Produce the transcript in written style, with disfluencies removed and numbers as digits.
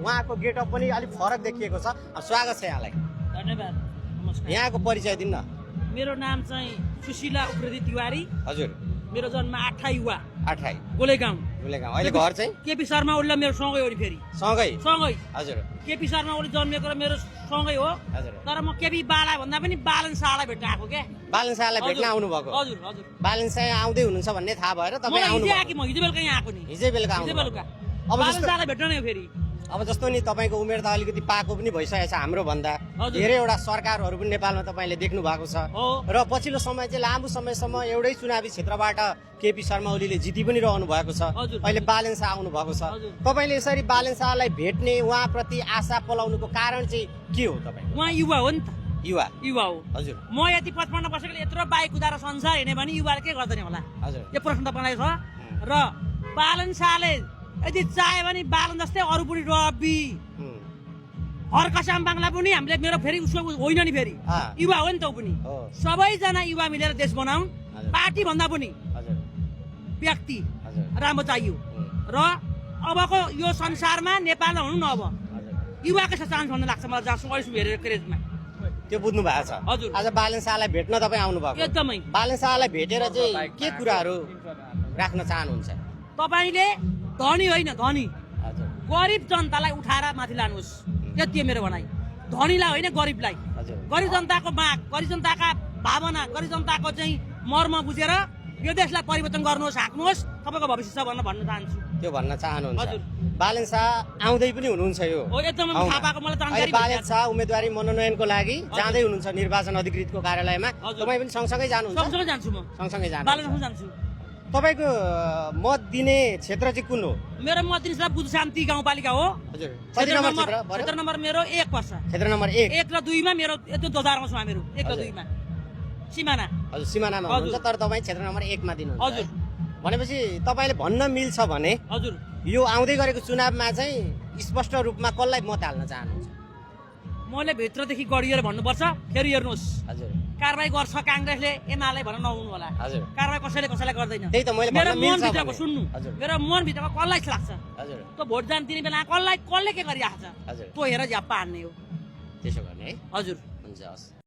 उहाँको गेटअप पनि अलिक फरक देखिएको छ। स्वागत छ यहाँलाई। धन्यवाद। नमस्कार। यहाँको परिचय दिन्न। मेरो नाम चाहिँ सुशीला उप्रेती तिवारी। हजुर। मेरो जन्म 8 युवा 8 गोलेगाउँ। गोलेगाउँ। अहिले घर चाहिँ केपी शर्मा ओली मेरो सँगै हो नि फेरि। सँगै। हजुर। केपी शर्मा ओली जन्मेको र मेरो सँगै हो। हजुर। तर म केपी बाला भन्दा पनि बालन शाहलाई भेट्न आएको के। बालन शाहलाई भेट्न आउनु भएको। हजुर हजुर। बालन शाह आउँदै हुनुहुन्छ भन्ने थाहा भएर तपाईँ आउनु भयो। म हिजो बेलुका यहाँ आएको नि। हिजो बेलुका आउनु। अब बालन शाहलाई भेट्न नै फेरि। अब जस्तो नि तपाईँको उमेर त अलिकति पाएको पनि भइसकेको छ हाम्रो भन्दा। धेरैवटा सरकारहरू पनि नेपालमा तपाईँले देख्नु भएको छ र पछिल्लो समय चाहिँ लामो समयसम्म एउटै चुनावी क्षेत्रबाट केपी शर्मा ओलीले जिति पनि रहनु भएको छ। अहिले बालन शाह आउनु भएको छ। तपाईँले यसरी बालन शाहलाई भेट्ने उहाँप्रति आशा पलाउनुको कारण चाहिँ के हो? तपाईँ उहाँ युवा हो नि त। युवा हो। हजुर। म यति 55 वर्षको यत्रो बाइक कुदाएर संसार हिँड्ने भने युवाले के गर्दैन होला? हजुर। यो प्रश्न त बनाएको छ। र बालन शाहले यदि चाह्यो भने बालन जस्तै अरू पनि रवि हरकसाम बाङ्ला पनि हामीले मेरो फेरि उसको होइन नि फेरि युवा हो नि त ऊ पनि। सबैजना युवा मिलेर देश बनाउँ। पार्टी भन्दा पनि व्यक्ति राम्रो चाहियो र अबको यो संसारमा नेपालमा हुनु न अब युवाकै चान्स भन्ने लाग्छ मलाई जहाँसम्म हेरेर क्रेजमा। त्यो बुझ्नु भएको छ। हजुर। आज बालन शाहलाई भेट्न तपाईँ आउनु भएको। एकदमै। बालन शाहलाई भेटेर चाहिँ के कुराहरू राख्न चाहनुहुन्छ? तपाईँले धनी होइन धनी गरिब जनतालाई उठाएर माथि लानुहोस्। यति मेरो भनाइ। धनीलाई होइन गरिबलाई। गरिब जनताको माग, गरिब जनताका भावना, गरिब जनताको चाहिँ मर्म बुझेर यो देशलाई परिवर्तन गर्नुहोस्, हाँक्नुहोस्, तपाईँको भविष्य छ भन्न चाहन्छु। त्यो भन्न चाहनुहुन्छ? बालन शाह आउँदै पनि हुनुहुन्छ यो? एकदम थाहा पाएको मलाई जानकारी। बालन शाह उम्मेदवारी मनोनयनको लागि जाँदै हुनुहुन्छ निर्वाचन अधिकृतको कार्यालयमा। तपाईँ पनि सँगसँगै जानुहुन्छ? सँगसँगै जान्छु म। सँगसँगै जानु? बालन जान्छु। तपाईँको मत दिने क्षेत्र चाहिँ कुन हो? मेरो मत दिने बुद्ध शान्ति गाउँपालिका हो। हजुर। क्षेत्र नम्बर मेरो 1 पर्छ। क्षेत्र नम्बर 1 र 2 मा मेरो त्यो दोधारमा छ मेरो 1 र 2 मा सिमाना। हजुर सिमानामा हुनुहुन्छ तर तपाईँ क्षेत्र नम्बर 1 मा दिनुहुन्छ। हजुर। भनेपछि तपाईँले भन्न मिल्छ भने हजुर यो आउँदै गरेको चुनावमा चाहिँ स्पष्ट रूपमा कसलाई मत हाल्न चाहनुहुन्छ? मैले भित्रदेखि गढिएर भन्नुपर्छ। फेरि हेर्नुहोस्। हजुर। कारबाही गर्छ काङ्ग्रेसले एमाले भन्न नहुनु होला। हजुर। कारबाही कसैलाई गर्दैन। त्यही त मैले मेरो भन्न मिल्छ मन भित्रको सुन्नु। मेरो मन भित्रको कसलाई लाग्छ? हजुर। त्यो भोट जान दिने बेला कसले के गरिरहेको छ? हजुर। त्यो हेरेर झ्याप्पा हान्ने हो। त्यसो गर्ने है। हजुर। हुन्छ हस्।